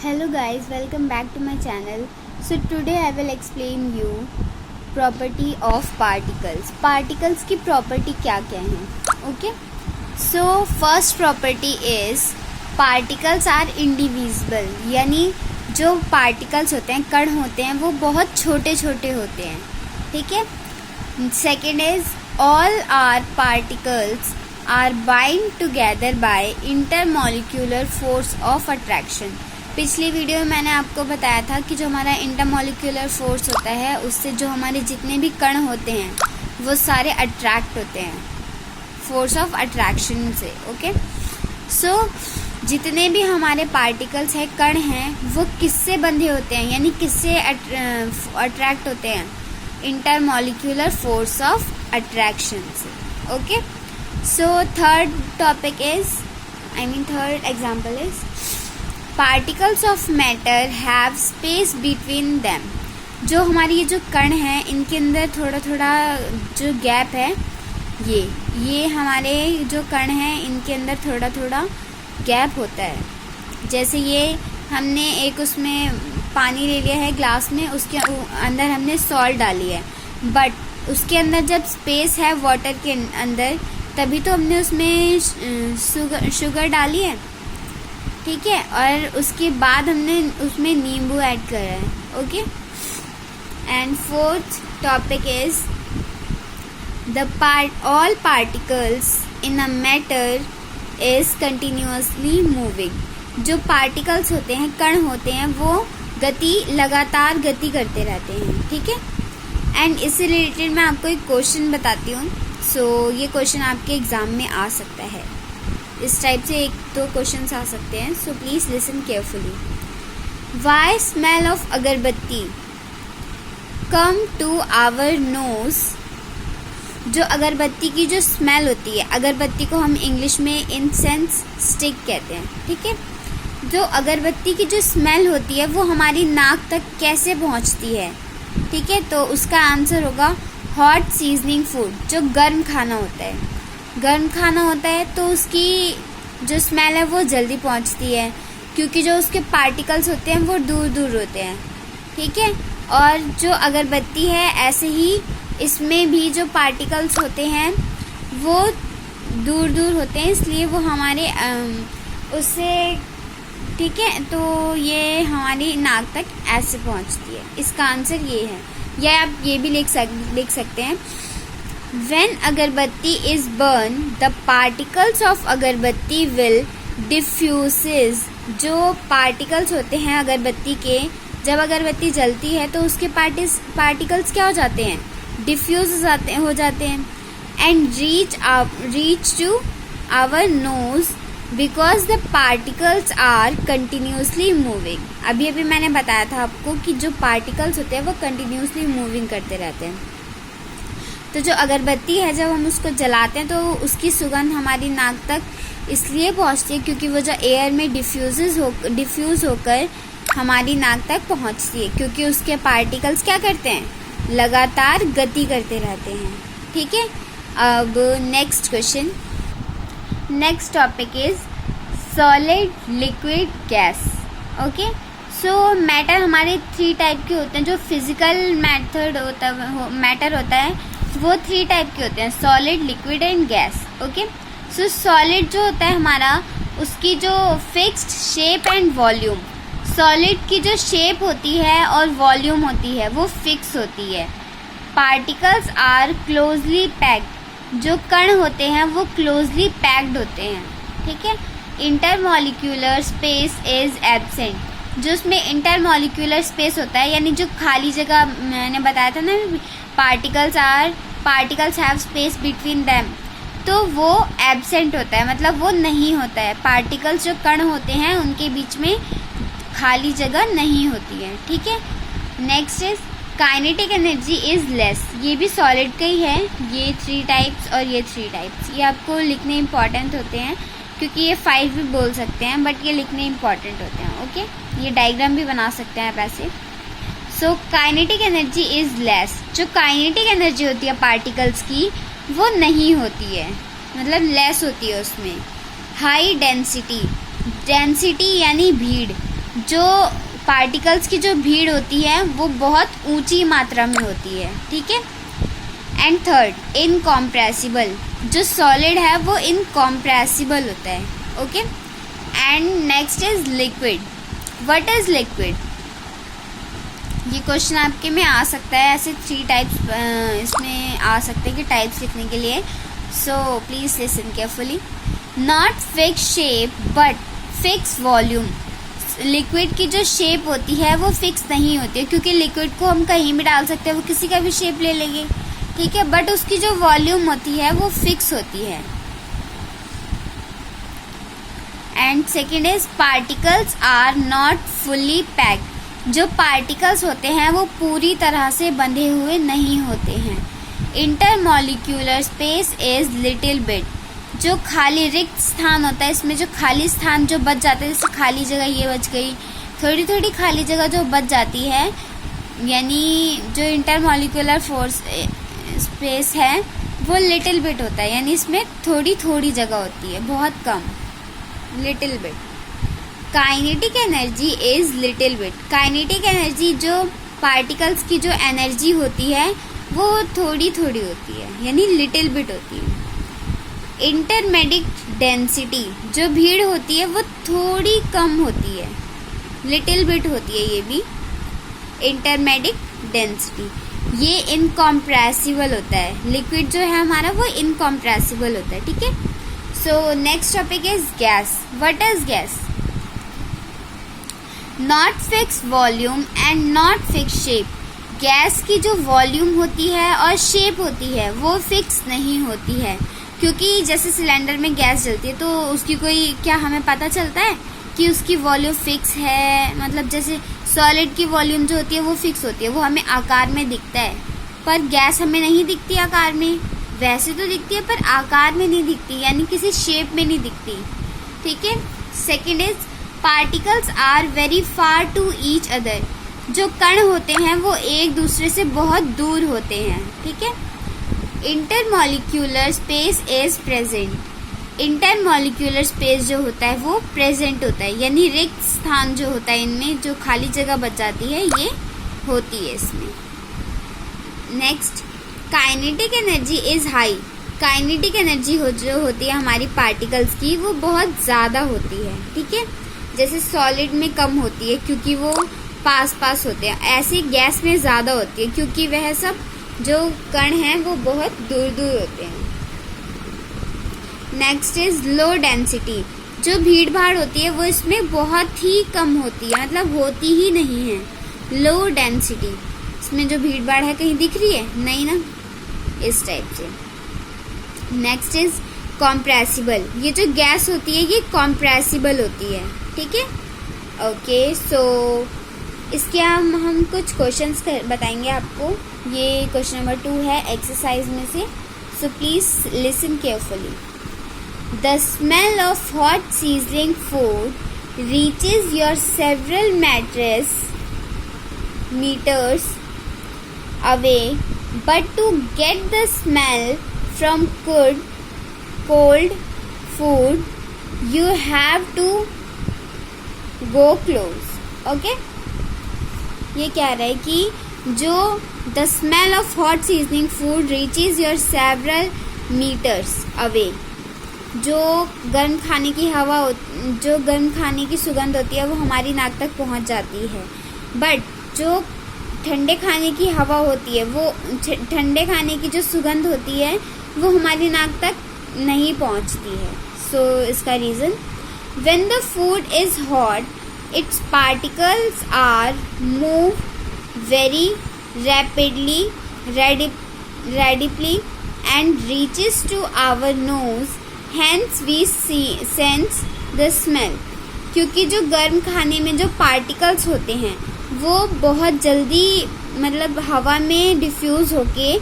Hello guys, welcome back to my channel. So today I will explain you property of particles. Particles की property क्या क्या हैं? Okay. So first property is particles are indivisible. यानी जो particles होते हैं, कण होते हैं, वो बहुत छोटे छोटे होते हैं. ठीक है. Second is all our particles are bind together by intermolecular force of attraction. पिछली वीडियो में मैंने आपको बताया था कि जो हमारा इंटरमोलिक्यूलर फोर्स होता है उससे जो हमारे जितने भी कण होते हैं वो सारे अट्रैक्ट होते हैं फोर्स ऑफ अट्रैक्शन से. ओके. सो जितने भी हमारे पार्टिकल्स हैं, कण हैं, वो किससे बंधे होते हैं यानी किससे अट्रैक्ट होते हैं? इंटरमोलिक्यूलर फोर्स ऑफ अट्रैक्शन से. Okay. So third example is particles of matter have space between them. जो हमारी ये जो कण हैं इनके अंदर थोड़ा थोड़ा जो गैप है, ये हमारे जो कण हैं इनके अंदर थोड़ा थोड़ा गैप होता है. जैसे ये हमने एक उसमें पानी ले लिया है ग्लास में, उसके अंदर हमने सॉल्ट डाली है, बट उसके अंदर जब स्पेस है वाटर के अंदर तभी तो हमने उसमें शुगर डाली है. ठीक है. और उसके बाद हमने उसमें नींबू ऐड करा है. Okay. And fourth topic is all particles in a matter is continuously moving. जो पार्टिकल्स होते हैं, कण होते हैं, वो लगातार गति करते रहते हैं. ठीक है. एंड इससे रिलेटेड मैं आपको एक क्वेश्चन बताती हूँ. सो ये क्वेश्चन आपके एग्जाम में आ सकता है. इस टाइप से एक दो क्वेश्चंस आ सकते हैं. So please listen carefully. Why smell of agarbatti come to our knows. जो अगरबत्ती की जो स्मेल होती है, अगरबत्ती को हम इंग्लिश में इंसेंस स्टिक कहते हैं. ठीक है. जो अगरबत्ती की जो स्मेल होती है वो हमारी नाक तक कैसे पहुंचती है? ठीक है. तो उसका आंसर होगा हॉट सीजनिंग फूड. जो गर्म खाना होता है, तो उसकी जो स्मेल है वो जल्दी पहुंचती है क्योंकि जो उसके पार्टिकल्स होते हैं वो दूर दूर होते हैं. ठीक है. और जो अगरबत्ती है ऐसे ही इसमें भी जो पार्टिकल्स होते हैं वो दूर दूर होते हैं, इसलिए वो हमारे उससे ठीक है तो ये हमारी नाक तक ऐसे पहुंचती है. इसका आंसर ये है. या आप ये भी लिख सकते हैं When agarbatti is burned, the particles of agarbatti will diffuses. जो पार्टिकल्स होते हैं अगरबत्ती के, जब अगरबत्ती जलती है तो उसके पार्टिकल्स क्या हो जाते हैं? डिफ्यूज हो जाते हैं. And reach to our nose because the particles are continuously moving. अभी मैंने बताया था आपको कि जो पार्टिकल्स होते हैं वो कंटिन्यूसली मूविंग करते रहते हैं. तो जो अगरबत्ती है जब हम उसको जलाते हैं तो उसकी सुगंध हमारी नाक तक इसलिए पहुंचती है क्योंकि वो जो एयर में डिफ्यूज़ होकर हमारी नाक तक पहुंचती है क्योंकि उसके पार्टिकल्स क्या करते हैं? लगातार गति करते रहते हैं. ठीक है. अब next question. Next topic is solid, liquid, gas. Okay. So matter हमारे 3 टाइप के होते हैं. जो फिजिकल मैटर होता है वो 3 टाइप के होते हैं: solid, liquid and gas. Okay. So solid जो होता है हमारा, उसकी जो fixed shape and volume, solid की जो शेप होती है और वॉल्यूम होती है वो फिक्स होती है. Particles are closely packed. जो कण होते हैं वो क्लोजली पैक्ड होते हैं. ठीक है. Intermolecular space is absent. जो उसमें इंटरमोलिक्यूलर स्पेस होता है यानी जो खाली जगह मैंने बताया था ना, particles have space between them, तो वो एब्सेंट होता है, मतलब वो नहीं होता है. पार्टिकल्स जो कण होते हैं उनके बीच में खाली जगह नहीं होती है. ठीक है. Next is kinetic energy is less. ये भी सॉलिड का ही है. ये 3 टाइप्स और ये 3 टाइप्स, ये आपको लिखने इंपॉर्टेंट होते हैं क्योंकि ये 5 भी बोल सकते हैं बट ये लिखने इंपॉर्टेंट होते हैं. ओके. ये डायग्राम भी बना सकते हैं आप ऐसे. So kinetic energy is less. जो काइनेटिक एनर्जी होती है पार्टिकल्स की वो नहीं होती है, मतलब लेस होती है उसमें. हाई डेंसिटी यानी भीड़. जो पार्टिकल्स की जो भीड़ होती है वो बहुत ऊंची मात्रा में होती है, ठीक है। एंड थर्ड, इनकॉम्प्रेसिबल, जो सॉलिड है वो इनकॉम्प्रेसिबल होता है, okay. And next is liquid. What is liquid? ये क्वेश्चन आपके में आ सकता है, ऐसे 3 टाइप्स इसमें आ सकते हैं कि टाइप्स लिखने के लिए, सो please listen carefully. Not fix shape but fix volume. Liquid की जो शेप होती है वो फिक्स नहीं होती है, क्योंकि लिक्विड को हम कहीं भी डाल सकते हैं, वो किसी का भी शेप ले लेंगे, ठीक है, बट उसकी जो वॉल्यूम होती है वो फिक्स होती है। And second is particles are not fully packed. जो पार्टिकल्स होते हैं वो पूरी तरह से बंधे हुए नहीं होते हैं। Intermolecular space is little bit. जो खाली रिक्त स्थान होता है, इसमें जो खाली स्थान जो बच जाता है, जैसे खाली जगह ये बच गई, थोड़ी थोड़ी खाली जगह जो बच जाती है, यानी जो इंटरमॉलिक्यूलर फोर्स स्पेस है वो लिटिल बिट होता है, यानी इसमें थोड़ी थोड़ी जगह होती है, बहुत कम, little bit. Kinetic energy is little bit. Kinetic energy जो पार्टिकल्स की जो एनर्जी होती है वो थोड़ी थोड़ी होती है, यानी लिटिल बिट होती है। इंटरमेडिक डेंसिटी, जो भीड़ होती है वो थोड़ी कम होती है, लिटिल बिट होती है ये भी। इंटरमेडिक डेंसिटी, ये इनकॉम्प्रेसिबल होता है। लिक्विड जो है हमारा वो इनकॉम्प्रेसिबल होता है, ठीक है। So next topic is gas. What is gas? Not fix volume and not fix shape. Gas की जो वॉल्यूम होती है और शेप होती है वो फिक्स नहीं होती है, क्योंकि जैसे सिलेंडर में गैस जलती है तो उसकी कोई क्या हमें पता चलता है कि उसकी वॉल्यूम फिक्स है, मतलब जैसे सॉलिड की वॉल्यूम जो होती है वो फिक्स होती है, वो हमें आकार में दिखता है, पर गैस हमें नहीं दिखती आकार में। वैसे तो दिखती है पर आकार में नहीं दिखती, यानी किसी शेप में नहीं दिखती, ठीक है। Second is particles are very far to each other. जो कण होते हैं वो एक दूसरे से बहुत दूर होते हैं, ठीक है। Intermolecular space is present. Intermolecular space जो होता है वो प्रेजेंट होता है, यानी रिक्त स्थान जो होता है, इनमें जो खाली जगह बच जाती है ये होती है इसमें। Next, kinetic energy is high. Kinetic energy जो होती है हमारी पार्टिकल्स की वो बहुत ज़्यादा होती है, ठीक है। जैसे सॉलिड में कम होती है क्योंकि वो पास पास होते हैं, ऐसे गैस में ज़्यादा होती है क्योंकि वह सब जो कण हैं वो बहुत दूर दूर होते हैं। Next is low density. जो भीड़ भाड़ होती है वो इसमें बहुत ही कम होती है, मतलब होती ही नहीं है। लो डेंसिटी, इसमें जो भीड़ भाड़ है कहीं दिख रही है? नहीं ना, इस टाइप से। Next is compressible. ये जो गैस होती है ये कॉम्प्रेसिबल होती है, ठीक है। ओके, सो इसके हम कुछ क्वेश्चंस बताएंगे आपको। ये क्वेश्चन नंबर 2 है एक्सरसाइज में से, सो please listen carefully. The smell of hot seasoning food reaches your several meters away, but to get the smell from cold food you have to go close, okay। ये कह रहा है कि जो the smell of hot seasoning food reaches your several meters away, जो गर्म खाने की जो गर्म खाने की सुगंध होती है वो हमारी नाक तक पहुंच जाती है, बट जो ठंडे खाने की हवा होती है वो ठंडे खाने की जो सुगंध होती है वो हमारी नाक तक नहीं पहुंचती है। सो इसका reason, when the food is hot its particles are move very rapidly and reaches to our nose, hence we sense the smell. क्योंकि जो गर्म खाने में जो पार्टिकल्स होते हैं वो बहुत जल्दी मतलब हवा में डिफ्यूज़ होके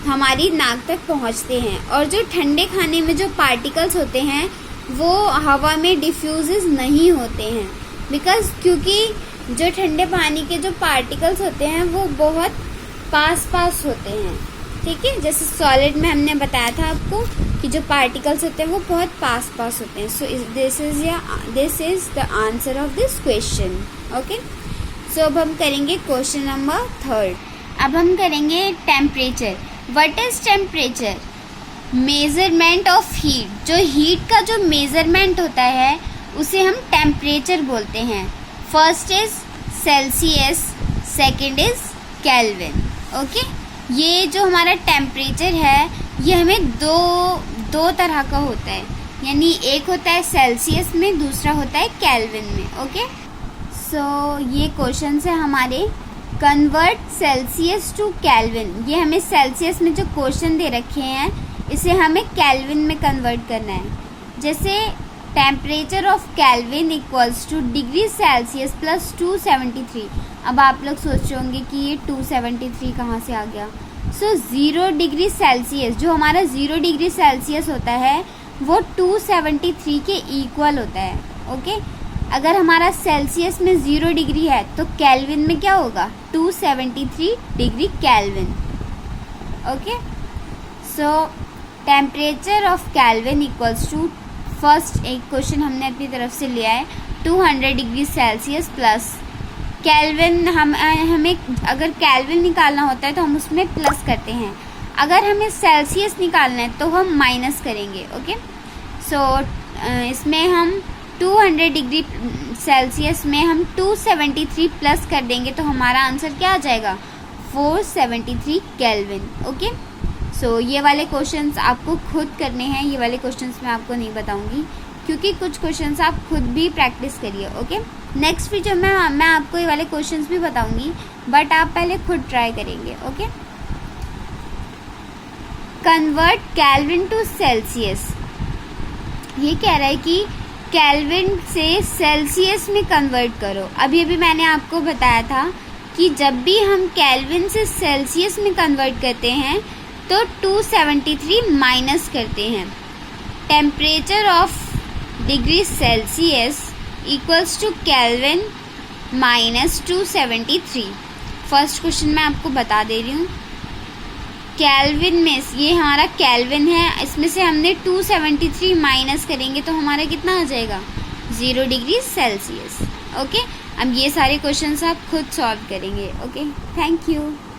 हमारी नाक तक पहुंचते हैं, और जो ठंडे खाने में जो पार्टिकल्स होते हैं वो हवा में डिफ्यूज़ नहीं होते हैं, क्योंकि जो ठंडे पानी के जो पार्टिकल्स होते हैं वो बहुत पास पास होते हैं। ठीक है। जैसे सॉलिड में हमने बताया था आपको कि जो पार्टिकल्स होते हैं वो बहुत पास होते हैं। So this is the answer of this question. Okay, so अब हम करेंगे क्वेश्चन नंबर 3। अब हम करेंगे temperature. What is temperature? Measurement of heat. जो हीट का जो मेजरमेंट होता है उसे हम टेम्परेचर बोलते हैं। First is Celsius, second is kelvin. Okay, ये जो हमारा टेम्परेचर है ये हमें दो तरह का होता है, यानी एक होता है सेल्सियस में, दूसरा होता है केल्विन में। ओके, सो ये क्वेश्चन है हमारे कन्वर्ट सेल्सियस टू केल्विन। ये हमें सेल्सियस में जो क्वेश्चन दे रखे हैं इसे हमें केल्विन में कन्वर्ट करना है। जैसे temperature of kelvin equals two degree Celsius plus 273। अब आप लोग सोच रहे होंगे कि ये 273 कहाँ से आ गया। सो 0 डिग्री सेल्सियस, जो हमारा 0 डिग्री सेल्सियस होता है वो 273 के इक्वल होता है। ओके, अगर हमारा सेल्सियस में 0 डिग्री है तो केल्विन में क्या होगा? 273 degree kelvin. Okay, so temperature of kelvin equals to, first एक क्वेश्चन हमने अपनी तरफ से लिया है 200 डिग्री सेल्सियस प्लस केल्विन। हमें अगर केल्विन निकालना होता है तो हम उसमें प्लस करते हैं, अगर हमें सेल्सियस निकालना है तो हम माइनस करेंगे। ओके, सो इसमें हम 200 डिग्री सेल्सियस में हम 273 प्लस कर देंगे तो हमारा आंसर क्या आ जाएगा? 473 केल्विन। ओके, सो ये वाले क्वेश्चंस आपको खुद करने हैं। ये वाले क्वेश्चंस मैं आपको नहीं बताऊंगी क्योंकि कुछ क्वेश्चंस आप खुद भी प्रैक्टिस करिए। ओके, नेक्स्ट वीडियो में मैं आपको ये वाले क्वेश्चंस भी बताऊंगी, बट आप पहले खुद ट्राई करेंगे। Okay, convert kelvin to Celsius. ये कह रहा है कि केल्विन से सेल्सियस में कन्वर्ट करो। अभी मैंने आपको बताया था कि जब भी हम केल्विन से सेल्सियस में कन्वर्ट करते हैं तो 273 माइनस करते हैं। Temperature of degree Celsius equals to kelvin minus 273। First question मैं आपको बता दे रही हूँ। केल्विन में ये हमारा केल्विन है, इसमें से हमने 273 माइनस करेंगे तो हमारा कितना आ जाएगा? 0 डिग्री सेल्सियस। ओके, अब ये सारे क्वेश्चंस आप खुद सॉल्व करेंगे। Okay, thank you.